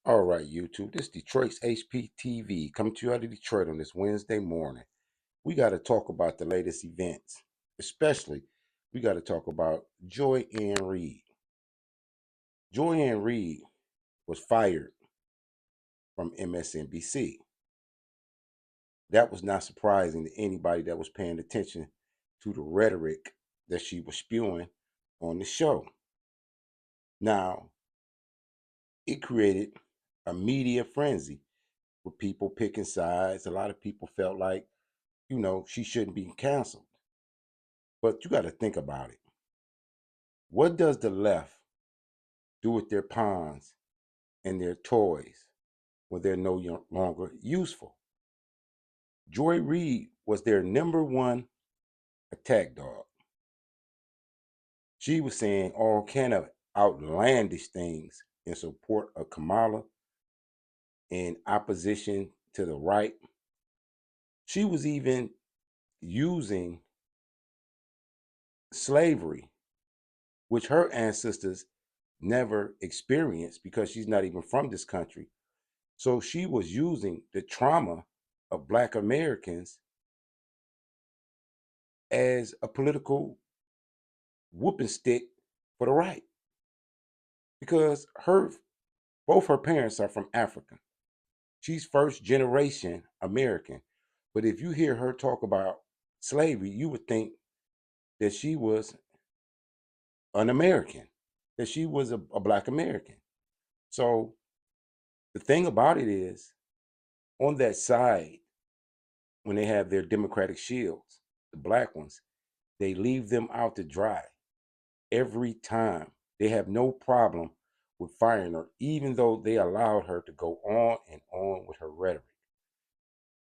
All right, YouTube. This is Detroit's HPTV coming to you out of Detroit on this Wednesday morning. We got to talk about the latest events, especially we got to talk about Joy Reid. Joy Reid was fired from MSNBC. That was not surprising to anybody that was paying attention to the rhetoric that she was spewing on the show. Now, it created a media frenzy with people picking sides. A lot of people felt like she shouldn't be canceled. But you got to think about it. What does the left do with their pawns and their toys when they're no longer useful? Joy Reid was their number one attack dog. She was saying all kind of outlandish things in support of Kamala, in opposition to the right. She was even using slavery, which her ancestors never experienced because she's not even from this country. So she was using the trauma of Black Americans as a political whooping stick for the right. Because both her parents are from Africa. She's first generation American. But if you hear her talk about slavery, you would think that she was an American, that she was a Black American. So the thing about it is, on that side, when they have their Democratic shields, the Black ones, they leave them out to dry every time. They have no problem with firing her, even though they allowed her to go on and on with her rhetoric.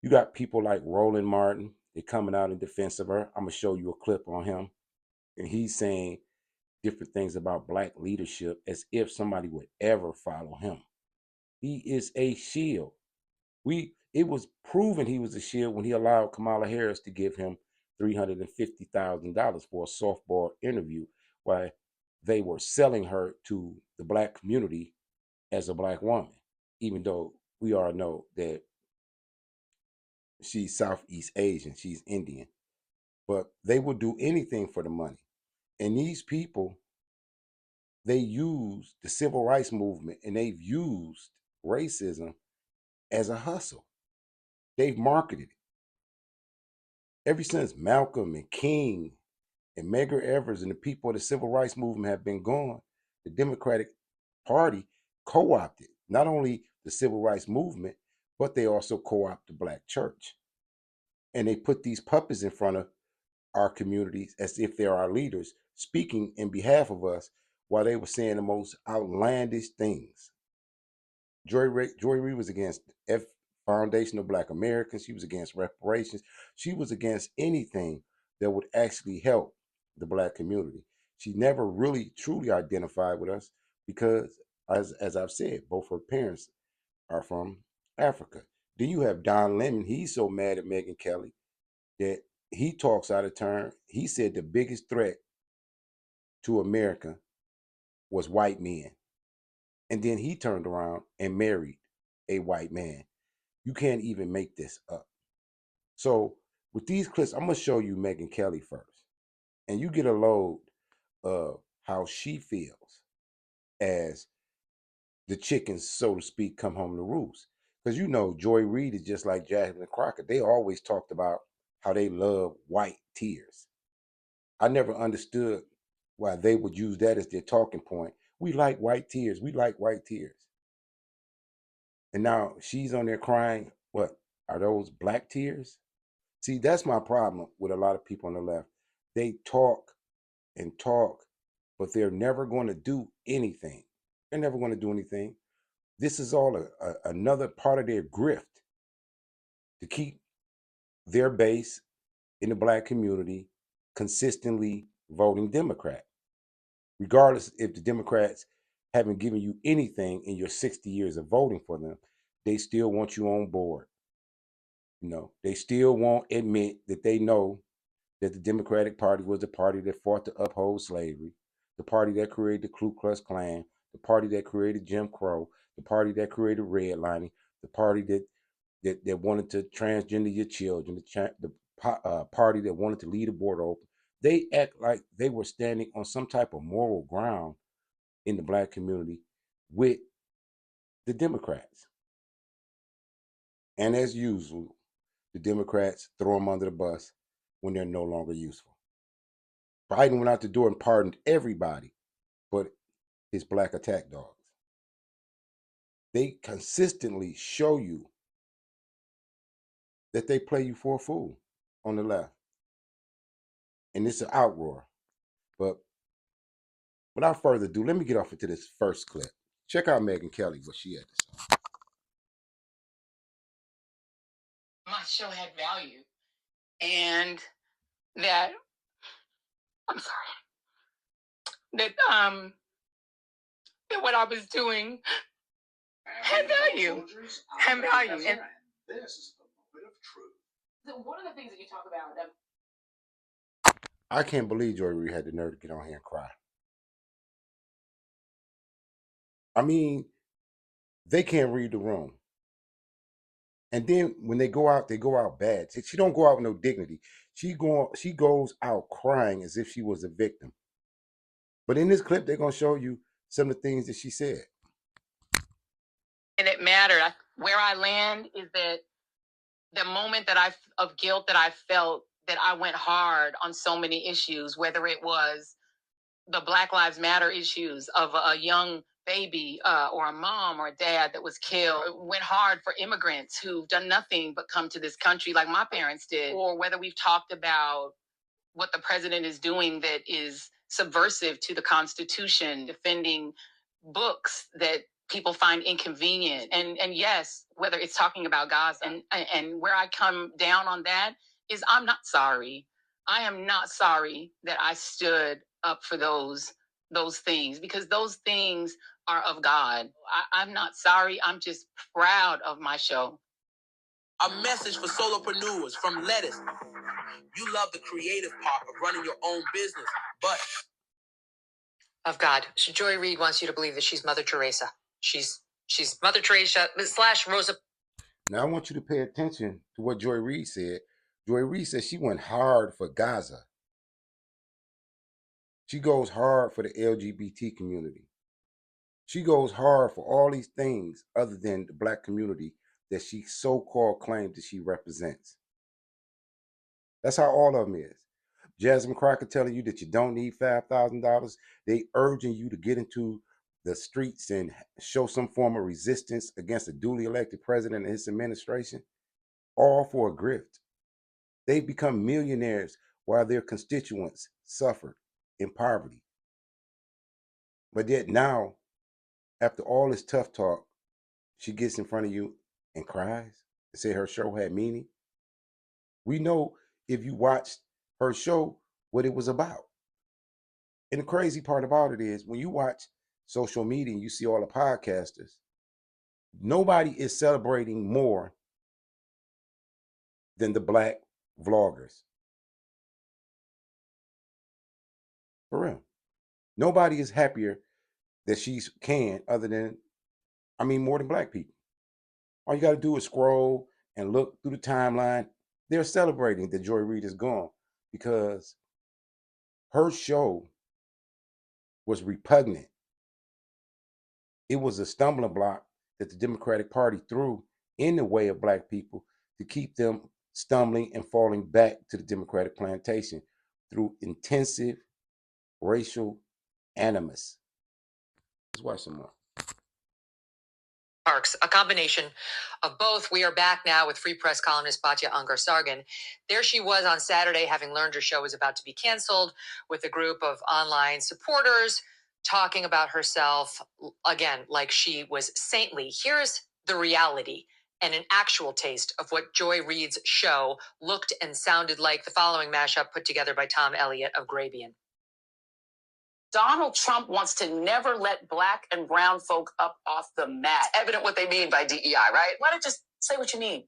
You got people like Roland Martin, they're coming out in defense of her. I'm going to show you a clip on him. And he's saying different things about Black leadership as if somebody would ever follow him. He is a shield. It was proven he was a shield when he allowed Kamala Harris to give him $350,000 for a softball interview, while they were selling her to the Black community as a Black woman, even though we all know that she's Southeast Asian, she's Indian. But they will do anything for the money. And these people, they use the civil rights movement and they've used racism as a hustle. They've marketed it. Ever since Malcolm and King and Medgar Evers and the people of the civil rights movement have been gone, the Democratic Party co-opted not only the civil rights movement, but they also co-opt the Black church. And they put these puppets in front of our communities as if they're our leaders, speaking in behalf of us while they were saying the most outlandish things. Joy Reid was against F Foundation of Black Americans. She was against reparations. She was against anything that would actually help the Black community. She never really truly identified with us because, as I've said, both her parents are from Africa. Then you have Don Lemon. He's so mad at Megyn Kelly that he talks out of turn. He said the biggest threat to America was white men. And then he turned around and married a white man. You can't even make this up. So with these clips, I'm gonna show you Megyn Kelly first, and you get a load of how she feels as the chickens, so to speak, come home to roost. Because Joy Reid is just like Jasmine and Crockett. They always talked about how they love white tears. I never understood why they would use that as their talking point. We like white tears. We like white tears. And now she's on there crying. What are those Black tears? See, that's my problem with a lot of people on the left. They talk and talk, but they're never going to do anything. They're never going to do anything. This is all another part of their grift to keep their base in the Black community consistently voting Democrat, regardless if the Democrats haven't given you anything in your 60 years of voting for them. They still want you on board. They still won't admit that they know that the Democratic Party was the party that fought to uphold slavery, the party that created the Ku Klux Klan, the party that created Jim Crow, the party that created redlining, the party that wanted to transgender your children, the party that wanted to leave the border open. They act like they were standing on some type of moral ground in the Black community with the Democrats. And as usual, the Democrats throw them under the bus when they're no longer useful. Biden went out the door and pardoned everybody but his Black attack dogs. They consistently show you that they play you for a fool on the left. And it's an outroar. But without further ado, let me get off into this first clip. Check out Megyn Kelly, what she had to say. My show had value. And that, I'm sorry, that what I was doing had value. Had value. And this is the moment of truth. So one of the things that you talk about I can't believe Joy Reid had the nerve to get on here and cry. I mean, they can't read the room. And then when they go out bad. She don't go out with no dignity. She goes out crying as if she was a victim. But in this clip, they're gonna show you some of the things that she said. And it mattered. Where I land is that the moment of guilt that I felt, that I went hard on so many issues, whether it was the Black Lives Matter issues of a young baby or a mom or a dad that was killed, went hard for immigrants who've done nothing but come to this country like my parents did, or whether we've talked about what the president is doing that is subversive to the Constitution, defending books that people find inconvenient. And yes, whether it's talking about Gaza, and where I come down on that is I'm not sorry. I am not sorry that I stood up for those things, because those things are of God. I'm not sorry. I'm just proud of my show. A message for solopreneurs from Lettuce. You love the creative part of running your own business, but of God. So Joy Reid wants you to believe that she's Mother Teresa. She's Mother Teresa / Rosa. Now I want you to pay attention to what Joy Reid said. Joy Reid said she went hard for Gaza. She goes hard for the LGBT community. She goes hard for all these things other than the Black community that she so-called claims that she represents. That's how all of them is. Jasmine Crockett telling you that you don't need $5,000. They urging you to get into the streets and show some form of resistance against a duly elected president and his administration, all for a grift. They've become millionaires while their constituents suffered in poverty. But yet now, after all this tough talk, she gets in front of you and cries and say her show had meaning. We know, if you watched her show, what it was about. And the crazy part about it is, when you watch social media and you see all the podcasters, nobody is celebrating more than the Black vloggers. For real. Nobody is happier that she's other than, more than Black people. All you got to do is scroll and look through the timeline. They're celebrating that Joy Reid is gone because her show was repugnant. It was a stumbling block that the Democratic Party threw in the way of Black people to keep them stumbling and falling back to the Democratic plantation through intensive racial animus. Let's watch some more. Parks, a combination of both. We are back now with Free Press columnist Batya Ungar-Sargon. There she was on Saturday, having learned her show was about to be canceled, with a group of online supporters talking about herself, again, like she was saintly. Here's the reality and an actual taste of what Joy Reid's show looked and sounded like. The following mashup put together by Tom Elliott of Grabian. Donald Trump wants to never let Black and brown folk up off the mat. Evident what they mean by DEI, right? Why don't you just say what you mean?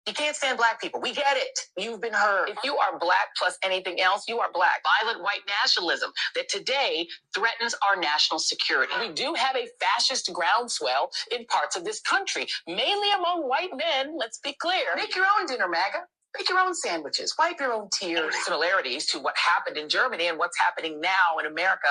You can't stand black people. We get it. You've been heard. If you are black plus anything else, you are black. Violent white nationalism that today threatens our national security. We do have a fascist groundswell in parts of this country, mainly among white men. Let's be clear. Make your own dinner, MAGA. Make your own sandwiches. Wipe your own tears. Similarities to what happened in Germany and what's happening now in America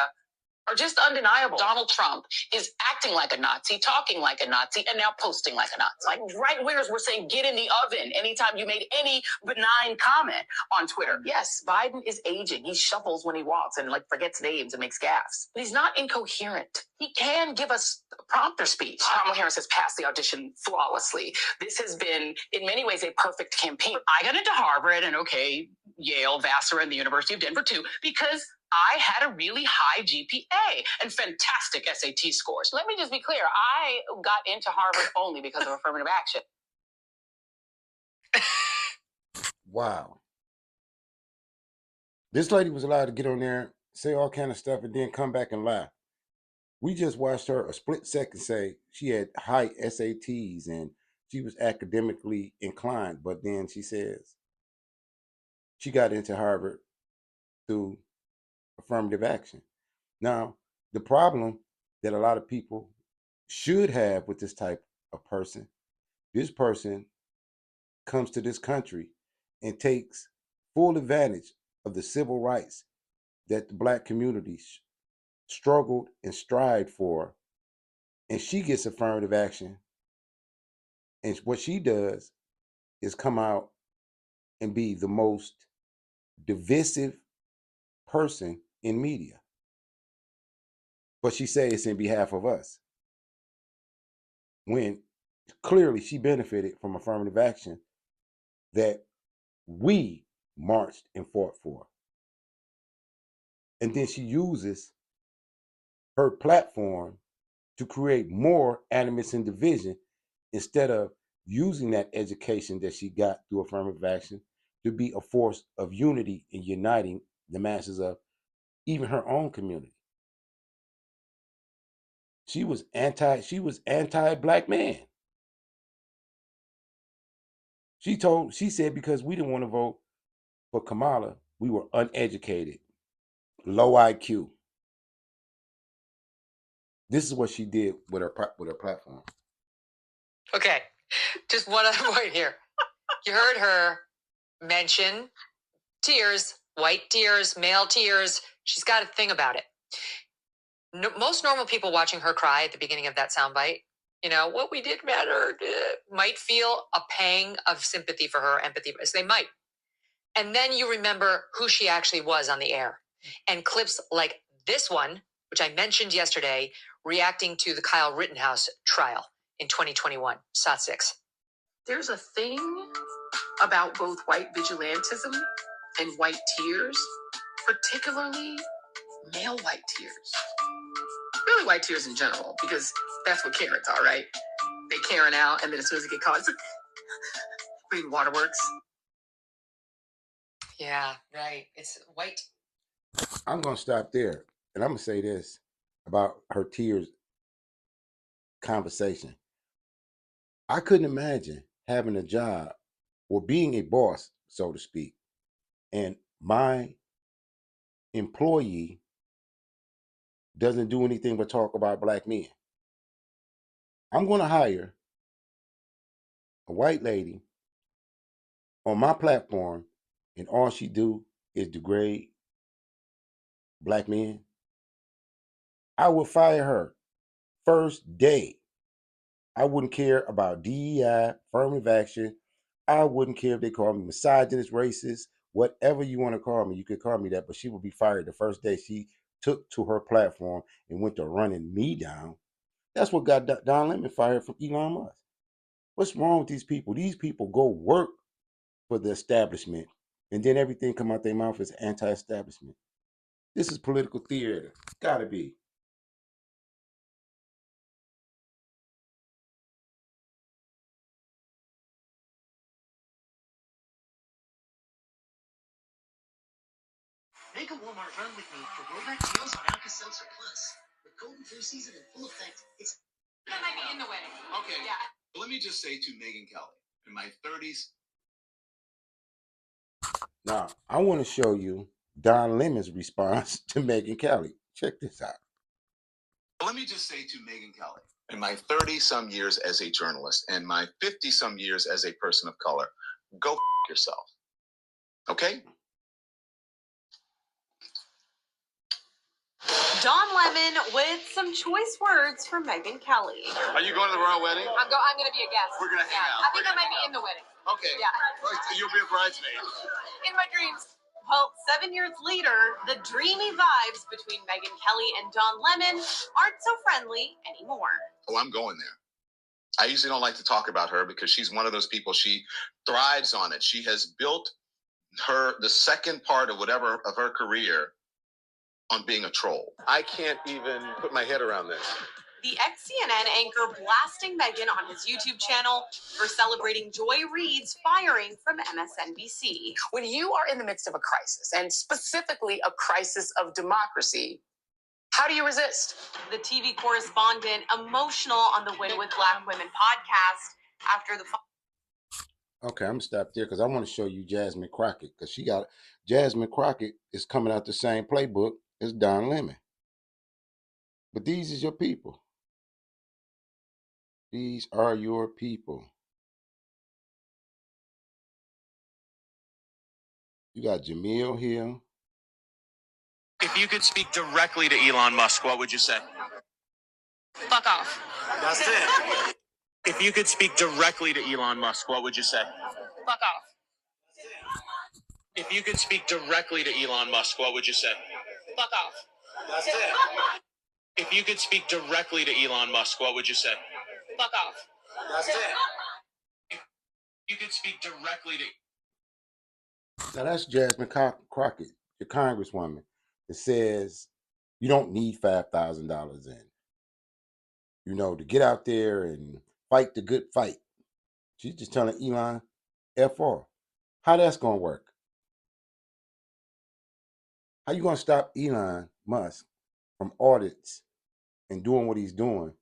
are just undeniable. Donald Trump is acting like a Nazi, talking like a Nazi, and now posting like a Nazi. Like right-wingers were saying, get in the oven anytime you made any benign comment on Twitter. Yes, Biden is aging. He shuffles when he walks and forgets names and makes gaffes. But he's not incoherent. He can give us a prompter speech. Kamala Harris has passed the audition flawlessly. This has been, in many ways, a perfect campaign. I got into Harvard and, Yale, Vassar, and the University of Denver, too, because I had a really high GPA and fantastic SAT scores. Let me just be clear. I got into Harvard only because of affirmative action. Wow. This lady was allowed to get on there, say all kind of stuff, and then come back and lie. We just watched her a split second say she had high SATs and she was academically inclined, but then she says she got into Harvard through affirmative action. Now, the problem that a lot of people should have with this type of person, this person comes to this country and takes full advantage of the civil rights that the black community struggled and strived for, and she gets affirmative action. And what she does is come out and be the most divisive person in media. But she says it's in behalf of us, when clearly she benefited from affirmative action that we marched and fought for. And then she uses her platform to create more animus and division instead of using that education that she got through affirmative action to be a force of unity and uniting the masses of even her own community. She was anti-black man. She said because we didn't want to vote for Kamala, we were uneducated, low IQ. This is what she did with her platform. Okay, just one other point here. You heard her mention tears, white tears, male tears. She's got a thing about it. Most normal people watching her cry at the beginning of that soundbite, what we did matter, might feel a pang of sympathy for her, empathy. They might. And then you remember who she actually was on the air. And clips like this one, which I mentioned yesterday, reacting to the Kyle Rittenhouse trial in 2021, SOT 6. There's a thing about both white vigilantism and white tears, particularly male white tears. Really white tears in general, because that's what Karens are, right? They Karen out, and then as soon as they get caught, it's like, green waterworks. Yeah, right. It's white. I'm going to stop there, and I'm going to say this about her tears conversation. I couldn't imagine having a job or being a boss, so to speak, and my employee doesn't do anything but talk about black men. I'm going to hire a white lady on my platform, and all she do is degrade black men. I would fire her first day. I wouldn't care about DEI, affirmative action. I wouldn't care if they call me misogynist, racist, whatever you want to call me. You could call me that, but she would be fired the first day she took to her platform and went to running me down. That's what got Don Lemon fired from Elon Musk. What's wrong with these people? These people go work for the establishment, and then everything come out their mouth is anti-establishment. This is political theater. Gotta be. Make a Walmart run with me for rollback deals on Alka-Seltzer Plus. With golden flu season in full effect, it's... That might be in the way. Okay. Yeah. Let me just say to Megyn Kelly, in my 30s, Now, I want to show you Don Lemon's response to Megyn Kelly. Check this out. Let me just say to Megyn Kelly, in my 30-some years as a journalist and my 50-some years as a person of color, go yourself. Okay? Don Lemon with some choice words for Megyn Kelly. Are you going to the royal wedding? I'm going to be a guest. We're going to hang out. I think I might be in the wedding. Okay. Yeah. You'll be a bridesmaid. In my dreams. Well, 7 years later, the dreamy vibes between Megyn Kelly and Don Lemon aren't so friendly anymore. Oh, I'm going there. I usually don't like to talk about her because she's one of those people, she thrives on it. She has built the second part of her career on being a troll. I can't even put my head around this. The ex-CNN anchor blasting Megyn on his YouTube channel for celebrating Joy Reid's firing from MSNBC. When you are in the midst of a crisis, and specifically a crisis of democracy, how do you resist? The TV correspondent emotional on the Win with Black Women podcast after the... Okay, I'm going to stop there because I want to show you Jasmine Crockett, because Jasmine Crockett is coming out the same playbook as Don Lemon. But these is your people. These are your people. You got Jamil here. If you could speak directly to Elon Musk, what would you say? Fuck off. That's it. If you could speak directly to Elon Musk, what would you say? Fuck off. If you could speak directly to Elon Musk, what would you say? Fuck off. That's it. If you could speak directly to Elon Musk, what would you say? Fuck off. That's it. If you could speak directly to... Now that's Jasmine Crockett, your congresswoman, that says you don't need $5,000 to get out there and fight the good fight. She's just telling Elon, F off. How that's going to work? How you going to stop Elon Musk from audits and doing what he's doing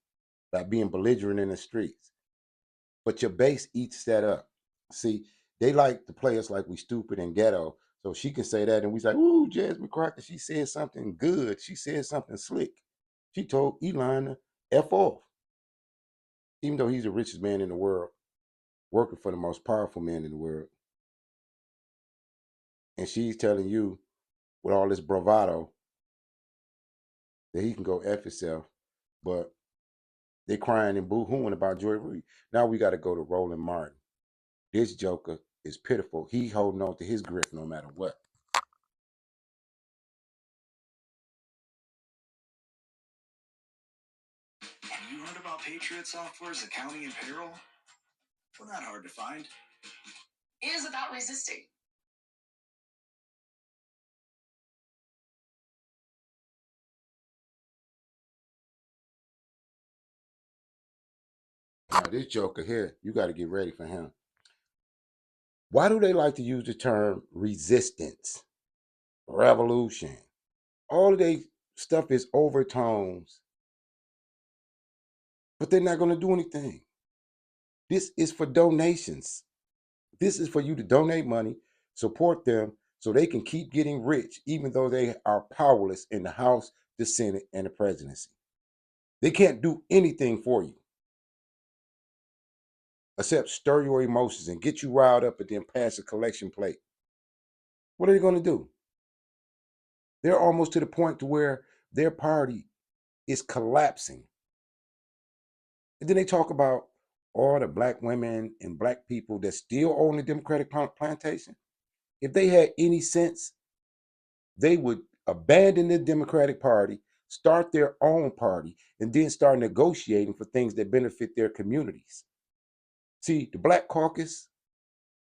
by being belligerent in the streets? But your base eats that up. See, they like to play us like we stupid and ghetto, so she can say that and we say, ooh, Jasmine Crockett, she said something good. She said something slick. She told Elon to F off. Even though he's the richest man in the world, working for the most powerful man in the world. And she's telling you with all this bravado that he can go F himself, but they crying and boo-hooing about Joy Reid. Now we got to go to Roland Martin. This joker is pitiful. He holding on to his grip no matter what. Have you heard about Patriot Software's accounting and payroll? Well, not hard to find. It is about resisting. Now this joker here, you got to get ready for him. Why do they like to use the term resistance, revolution? All of their stuff is overtones, but they're not going to do anything. This is for donations. This is for you to donate money, support them, so they can keep getting rich, even though they are powerless in the House, the Senate, and the presidency. They can't do anything for you except stir your emotions and get you riled up and then pass a collection plate. What are they going to do? They're almost to the point to where their party is collapsing. And then they talk about all the black women and black people that still own the Democratic plantation. If they had any sense, they would abandon the Democratic Party, start their own party, and then start negotiating for things that benefit their communities. See, the Black Caucus,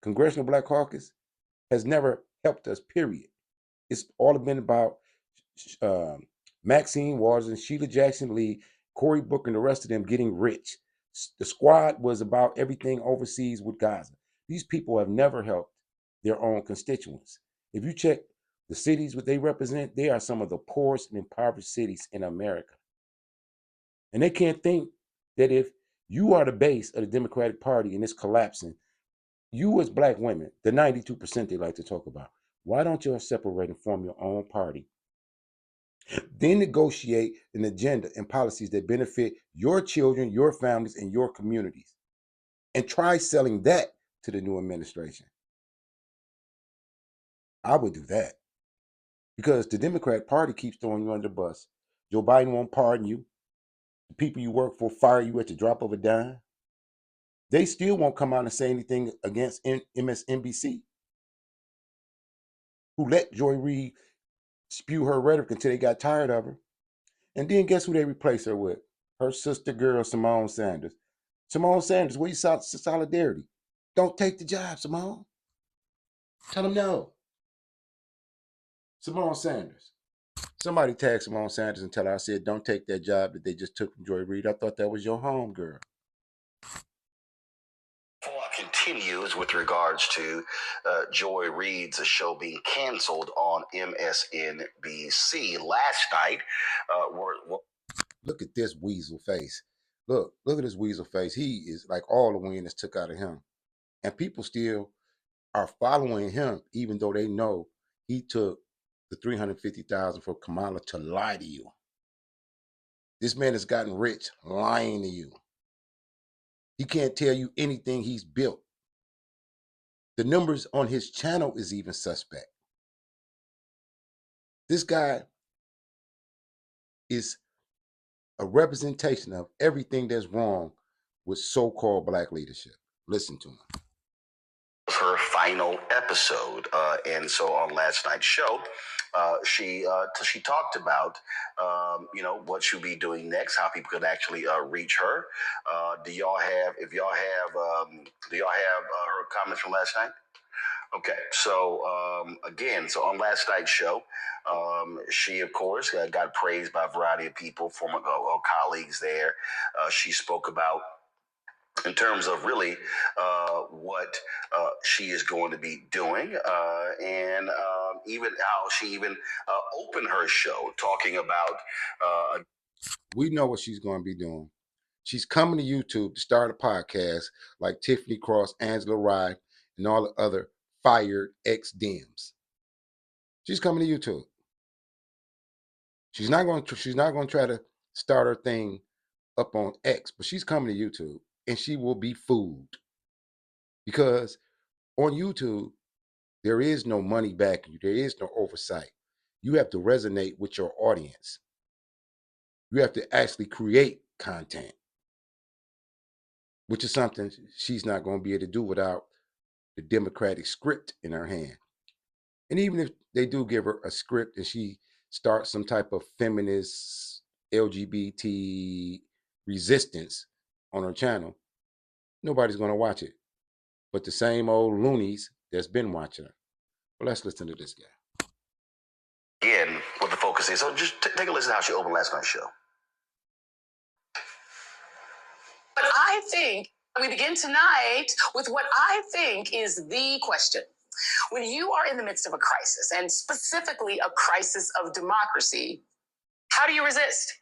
Congressional Black Caucus, has never helped us, period. It's all been about Maxine Waters and Sheila Jackson Lee, Cory Booker, and the rest of them getting rich. The squad was about everything overseas with Gaza. These people have never helped their own constituents. If you check the cities what they represent, they are some of the poorest and impoverished cities in America. And they can't think that if you are the base of the Democratic Party and it's collapsing, You as black women, the 92% they like to talk about, why don't you separate and form your own party? Then negotiate an agenda and policies that benefit your children, your families, and your communities. And try selling that to the new administration. I would do that. Because the Democrat Party keeps throwing you under the bus. Joe Biden won't pardon you. The people you work for fire you at the drop of a dime. They still won't come out and say anything against MSNBC, who let Joy Reid spew her rhetoric until they got tired of her. And then guess who they replace her with? Her sister girl, Simone Sanders. Simone Sanders, where you saw solidarity? Don't take the job, Simone. Tell them no. Simone Sanders. Somebody tag Simone Sanders and tell her I said, don't take that job that they just took from Joy Reid. I thought that was your home girl. Continues with regards to Joy Reid's show being canceled on MSNBC last night. Look at this weasel face. Look at this weasel face. He is like all the wind is took out of him. And people still are following him, even though they know he took the $350,000 for Kamala to lie to you. This man has gotten rich lying to you. He can't tell you anything he's built. The numbers on his channel is even suspect. This guy is a representation of everything that's wrong with so-called black leadership. Listen to him. Her final episode, and so on last night's show, she talked about what she'll be doing next, how people could actually reach her. Do y'all have her comments from last night? Okay, so again, so on last night's show, she of course got praised by a variety of people, former colleagues there. She spoke about, in terms of really what she is going to be doing, and even how she even opened her show, talking about... We know what she's going to be doing. She's coming to YouTube to start a podcast like Tiffany Cross, Angela Rye, and all the other fired ex-Dems. She's coming to YouTube. She's not going to try to start her thing up on X, but she's coming to YouTube. And she will be fooled, because on YouTube, there is no money backing you. There is no oversight. You have to resonate with your audience. You have to actually create content, which is something she's not going to be able to do without the Democratic script in her hand. And even if they do give her a script and she starts some type of feminist LGBT resistance on her channel, nobody's going to watch it but the same old loonies that's been watching her. Well, let's listen to this guy. Again, what the focus is. So just take a listen to how she opened last night's show. But I think we begin tonight with what I think is the question. When you are in the midst of a crisis, and specifically a crisis of democracy, how do you resist?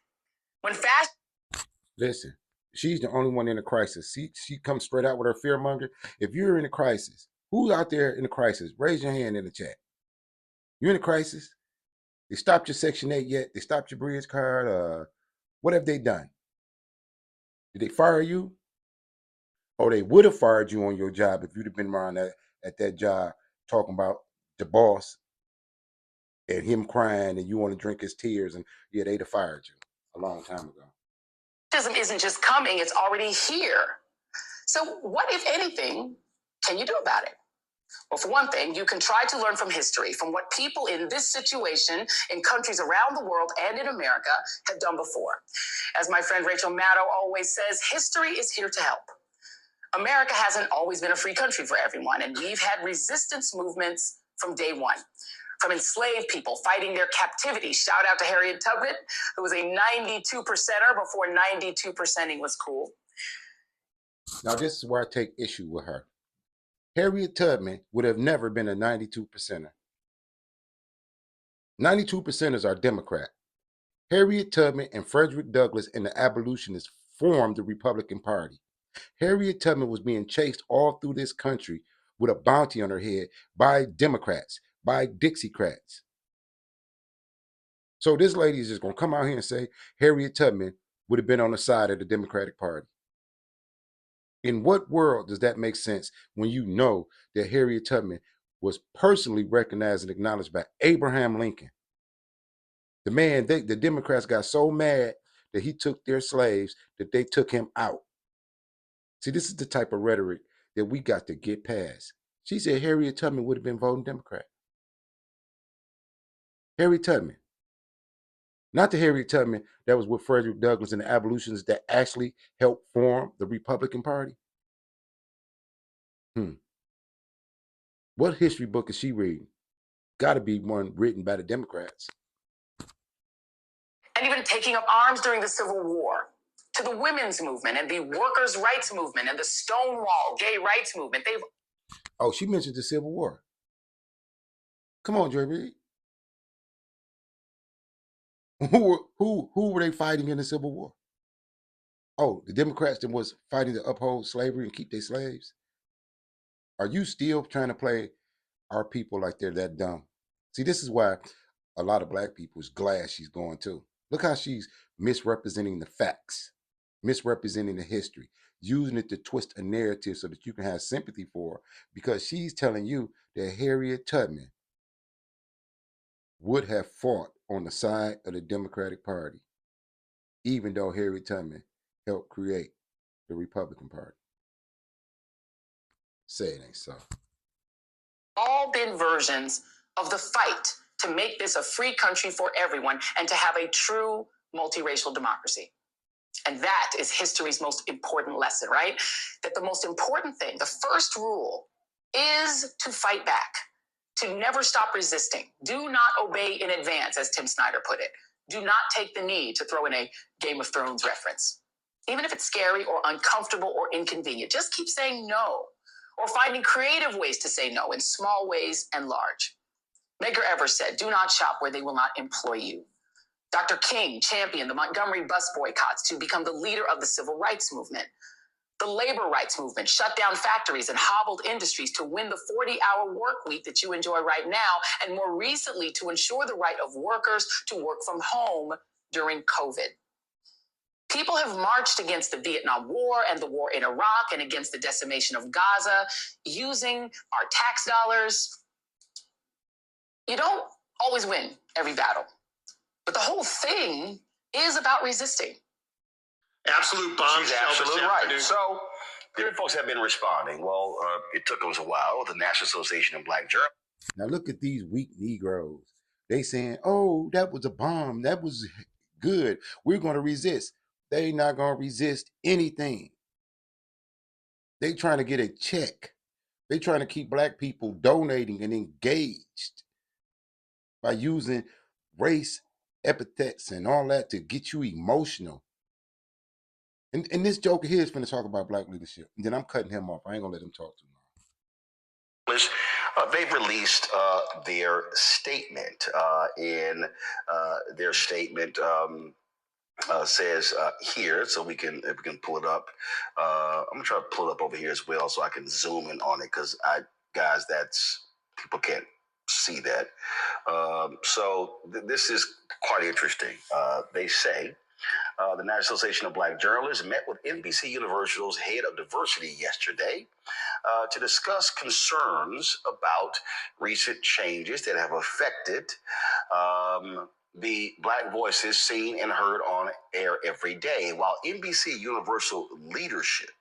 When fast... Listen. She's the only one in a crisis. She comes straight out with her fearmonger. If you're in a crisis, who's out there in a crisis? Raise your hand in the chat. You're in a crisis? They stopped your Section 8 yet? They stopped your bridge card? What have they done? Did they fire you? Or they would have fired you on your job if you'd have been around at that job talking about the boss and him crying and you want to drink his tears, and yeah, they'd have fired you a long time ago. Fascism isn't just coming, it's already here. So what, if anything, can you do about it? Well, for one thing, you can try to learn from history, from what people in this situation in countries around the world and in America have done before. As my friend Rachel Maddow always says, history is here to help. America hasn't always been a free country for everyone, and we've had resistance movements from day one. From enslaved people fighting their captivity. Shout out to Harriet Tubman, who was a 92%er before 92%ing was cool. Now, this is where I take issue with her. Harriet Tubman would have never been a 92%er. 92%ers are Democrat. Harriet Tubman and Frederick Douglass and the abolitionists formed the Republican Party. Harriet Tubman was being chased all through this country with a bounty on her head by Democrats, by Dixiecrats. So this lady is just going to come out here and say Harriet Tubman would have been on the side of the Democratic Party. In what world does that make sense when you know that Harriet Tubman was personally recognized and acknowledged by Abraham Lincoln? The man, the Democrats got so mad that he took their slaves that they took him out. See, this is the type of rhetoric that we got to get past. She said Harriet Tubman would have been voting Democrat. Harriet Tubman. Not the Harriet Tubman that was with Frederick Douglass and the abolitionists that actually helped form the Republican Party. What history book is she reading? Got to be one written by the Democrats. And even taking up arms during the Civil War, to the women's movement and the workers' rights movement and the Stonewall gay rights movement. Oh, she mentioned the Civil War. Come on, Joy Reid. Who were they fighting in the Civil War? Oh, the Democrats that was fighting to uphold slavery and keep their slaves. Are you still trying to play our people like they're that dumb? See, this is why a lot of black people is glad she's going too. Look how she's misrepresenting the facts, misrepresenting the history, using it to twist a narrative so that you can have sympathy for her, because she's telling you that Harriet Tubman would have fought on the side of the Democratic Party, even though Harriet Tubman helped create the Republican Party. Say it ain't so. All been versions of the fight to make this a free country for everyone and to have a true multiracial democracy. And that is history's most important lesson, right? That the most important thing, the first rule, is to fight back, to never stop resisting. Do not obey in advance, as Tim Snyder put it. Do not take the knee, to throw in a Game of Thrones reference. Even if it's scary or uncomfortable or inconvenient, just keep saying no, or finding creative ways to say no in small ways and large. Medgar Evers said, do not shop where they will not employ you. Dr. King championed the Montgomery bus boycotts to become the leader of the civil rights movement. The labor rights movement shut down factories and hobbled industries to win the 40-hour work week that you enjoy right now, and more recently to ensure the right of workers to work from home during COVID. People have marched against the Vietnam War and the war in Iraq and against the decimation of Gaza using our tax dollars. You don't always win every battle, but the whole thing is about resisting. Absolute bombshell. She's absolutely right. So, different folks have been responding. Well, it took us a while. The National Association of Black Journalists. Now look at these weak Negroes. They saying, oh, that was a bomb. That was good. We're going to resist. They not going to resist anything. They trying to get a check. They trying to keep black people donating and engaged by using race epithets and all that to get you emotional. And this joker here is going to talk about black leadership. And then I'm cutting him off. I ain't going to let him talk too long. They've released their statement. In their statement says here, so we can pull it up. I'm gonna try to pull it up over here as well, so I can zoom in on it, because guys, that's people can't see that. So this is quite interesting. They say. The National Association of Black Journalists met with NBC Universal's head of diversity yesterday to discuss concerns about recent changes that have affected the Black voices seen and heard on air every day. While NBC Universal leadership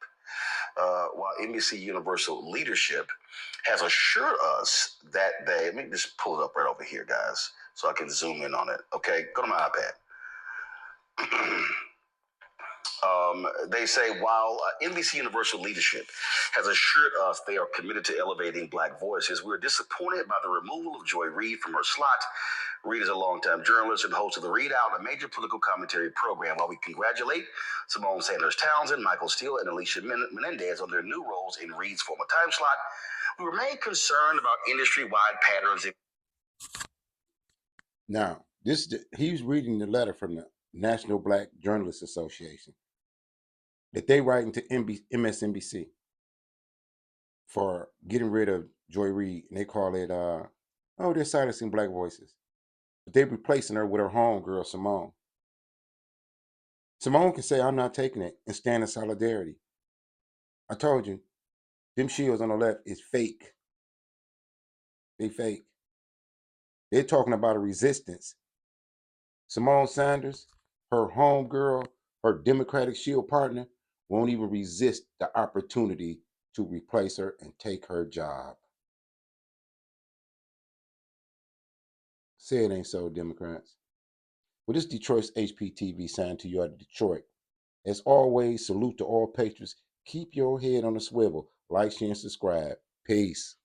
has assured us that let me just pull it up right over here, guys, so I can zoom in on it. Okay, go to my iPad. They say, while NBC Universal leadership has assured us they are committed to elevating Black voices, we're disappointed by the removal of Joy Reid from her slot. Reid is a longtime journalist and host of The Reid Out, a major political commentary program. While we congratulate Simone Sanders Townsend, Michael Steele, and Alicia Menendez on their new roles in Reid's former time slot, we remain concerned about industry-wide patterns. Now, he's reading the letter from the National Black Journalists Association that they writing to MSNBC. for getting rid of Joy Reid, and they call it, they're silencing black voices. But they're replacing her with her homegirl, Simone. Simone can say, I'm not taking it, and stand in solidarity. I told you, them shields on the left is fake. They fake. They're talking about a resistance. Simone Sanders, her homegirl, her Democratic Shield partner, won't even resist the opportunity to replace her and take her job. Say it ain't so, Democrats. Well, this Detroit's HPTV signed to you out of Detroit. As always, salute to all patriots. Keep your head on the swivel. Like, share, and subscribe. Peace.